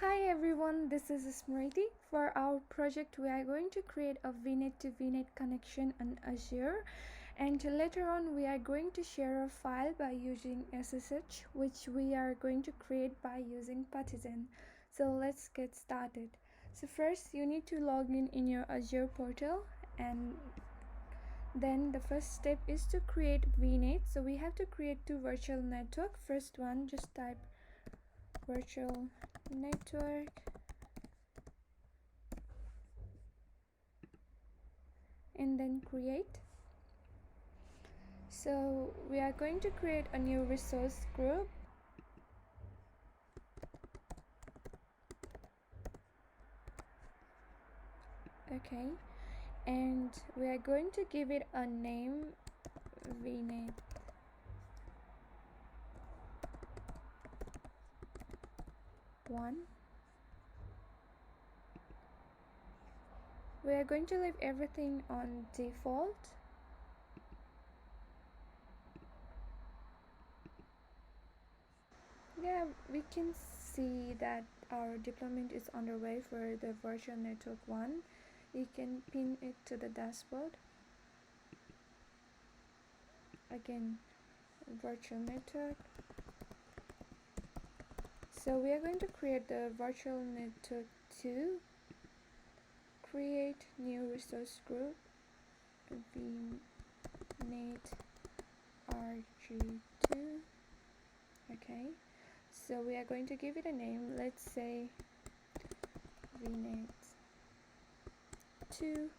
Hi everyone, this is Smriti. For our project, we are going to create a Vnet to Vnet connection on Azure, and later on we are going to share a file by using SSH, which we are going to create by using PuTTY. So let's get started. So first you need to log in your Azure portal, and then the first step is to create Vnet. So we have to create two virtual network. First one, just type virtual network and then create. So we are going to create a new resource group. Okay, and we are going to give it a name, Vnet. We are going to leave everything on default. Yeah, we can see that our deployment is underway for the virtual network 1. You can pin it to the dashboard. Again, virtual network. So we are going to create the virtual network 2. Create new resource group, Vnet RG2. Okay, so we are going to give it a name. Let's say Vnet 2.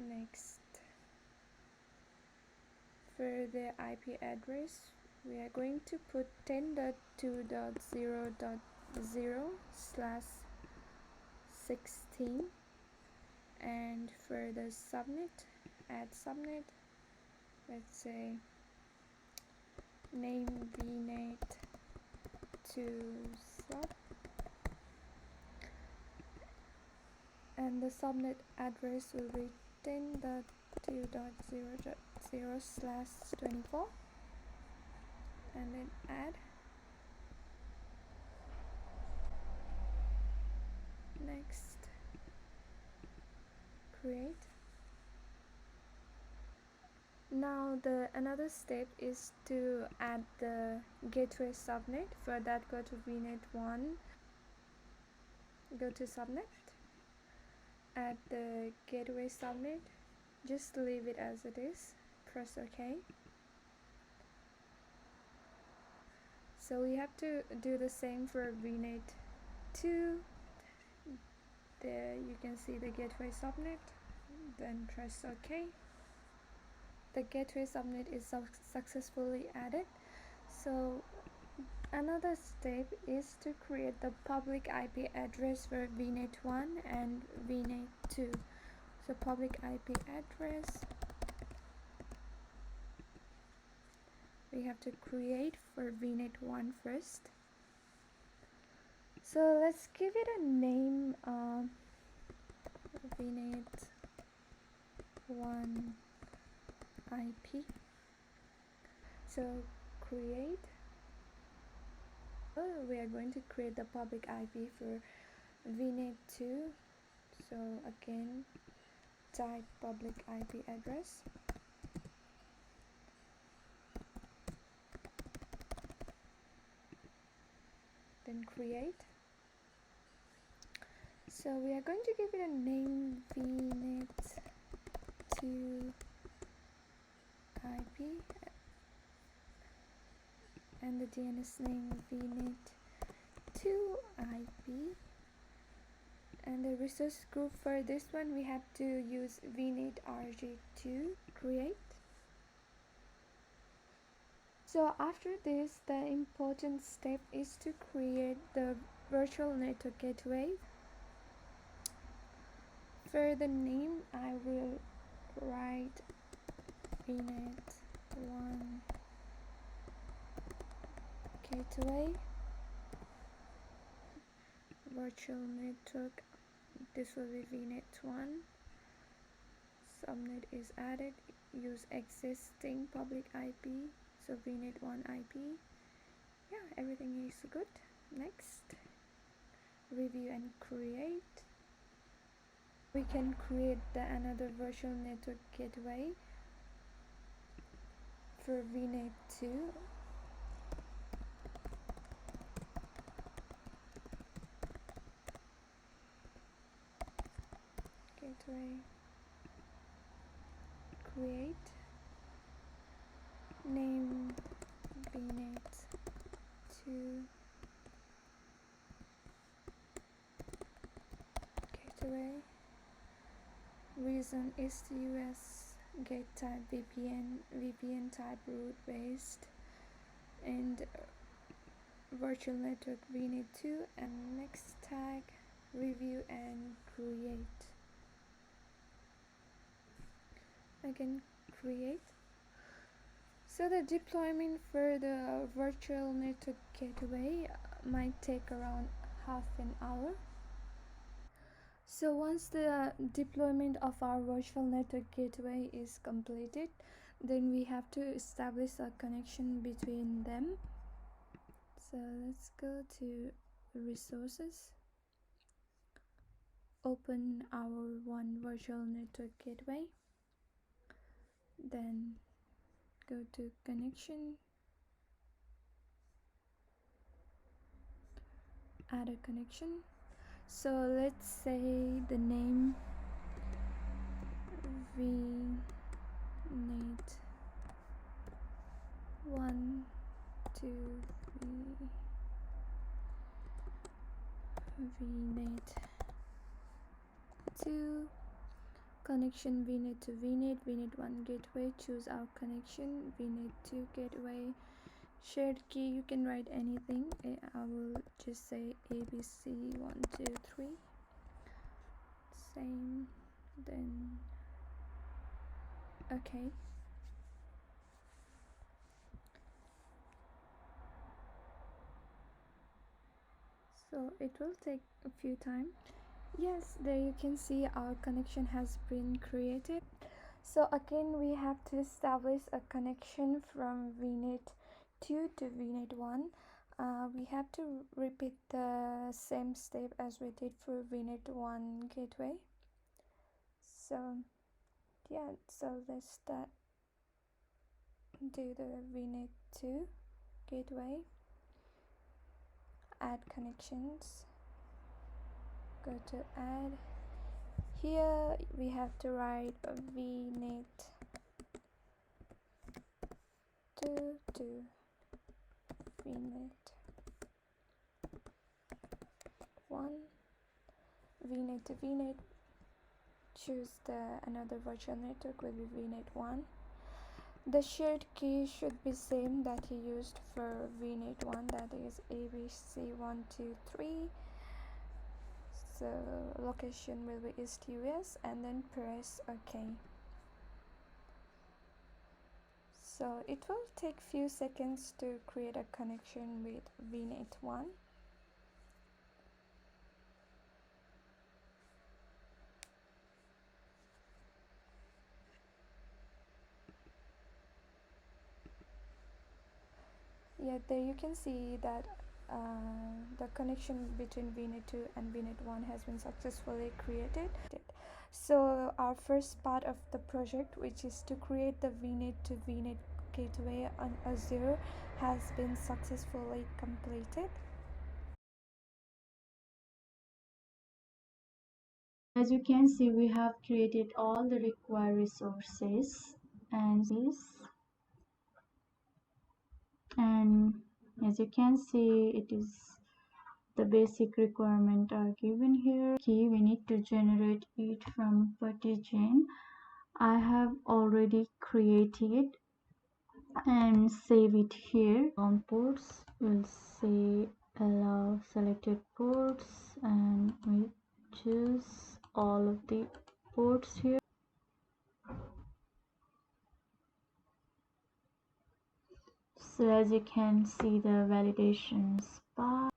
Next, for the IP address, we are going to put 10.2.0.0/16, and for the subnet, add subnet. Let's say name Vnet 2 sub, and the subnet address will be 10.2.0.0/24, and then add. Next, create. Now the another step is to add the gateway subnet. For that, go to Vnet 1, go to subnet, add the gateway subnet, just leave it as it is, press OK. So we have to do the same for Vnet 2. There you can see the gateway subnet, then press OK. The gateway subnet is successfully added. So another step is to create the public IP address for Vnet 1 and Vnet 2. So public IP address we have to create for Vnet 1 first. So let's give it a name, Vnet 1 IP. So create. We are going to create the public IP for Vnet 2. So again, type public IP address. Then create. So we are going to give it a name, Vnet 2 IP, and the DNS name Vnet 2 IP, and the resource group for this one we have to use Vnet RG2. Create. So after this, the important step is to create the virtual network gateway. For the name, I will write Vnet 1 gateway virtual network. This will be Vnet 1. Subnet is added. Use existing public IP. So Vnet 1 IP. Yeah, everything is good. Next, review and create. We can create another virtual network gateway for Vnet 2. Gateway, create, name Vnet 2 gateway, reason is US, get type VPN type root based, and virtual network Vnet 2, and next tag, review and create. Again, create. So the deployment for the virtual network gateway might take around half an hour. So once the deployment of our virtual network gateway is completed, then we have to establish a connection between them. So let's go to resources, open our one virtual network gateway, then go to connection, add a connection. So let's say the name Vnet 1, 2, 3, Vnet 2, connection Vnet to Vnet 1 gateway, choose our connection, Vnet 2 gateway, shared key, you can write anything, I will just say ABC 1, 2, 3, same, then okay. So it will take a few time. Yes, there you can see our connection has been created. So again, we have to establish a connection from Vnet 2 to Vnet 1. We have to repeat the same step as we did for Vnet 1 gateway. So yeah, so let's start, do the Vnet 2 gateway, add connections, go to add. Here we have to write a Vnet 2 to Vnet 1, Vnet to Vnet, choose another virtual network will be Vnet 1. The shared key should be same that you used for Vnet 1, that is ABC123. So location will be East US, and then press OK. So it will take few seconds to create a connection with Vnet 1. Yeah, there you can see that the connection between Vnet 2 and Vnet 1 has been successfully created. So our first part of the project, which is to create the Vnet to Vnet gateway on Azure, has been successfully completed. As you can see, we have created all the required resources and as you can see, it is the basic requirement are given here. Key we need to generate it from PuTTY. I have already created and save it here. On ports, we'll say allow selected ports and we choose all of the ports here. So as you can see, the validation spot.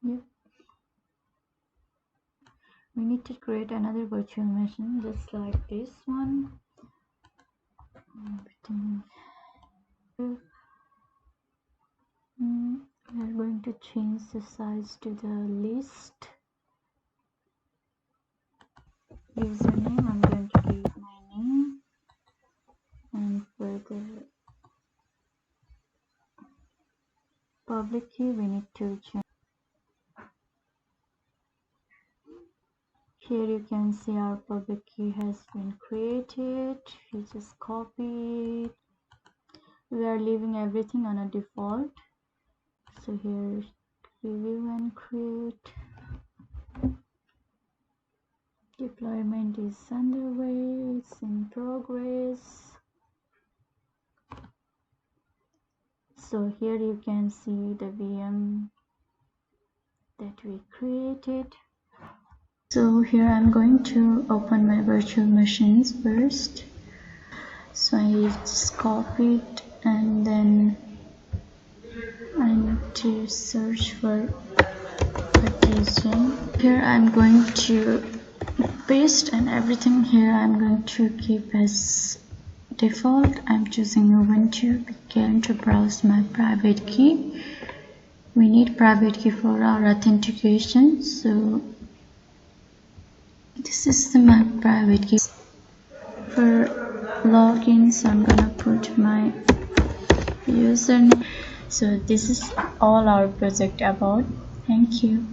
Yep. We need to create another virtual machine just like this one. the size to the list. Username, I'm going to give my name, and for the public key we need to change. Here you can see our public key has been created. You just copy it. We are leaving everything on a default. So here, review and create. Deployment is underway, it's in progress. So here you can see the VM that we created. So here I'm going to open my virtual machines first. So I just copy it, and then I need to search for PuTTY. Here I'm going to paste, and everything here I'm going to keep as default. I'm choosing Ubuntu. Begin to browse my private key. We need private key for our authentication, so this is my private key. For logins, I'm gonna put my username. So this is all our project about. Thank you.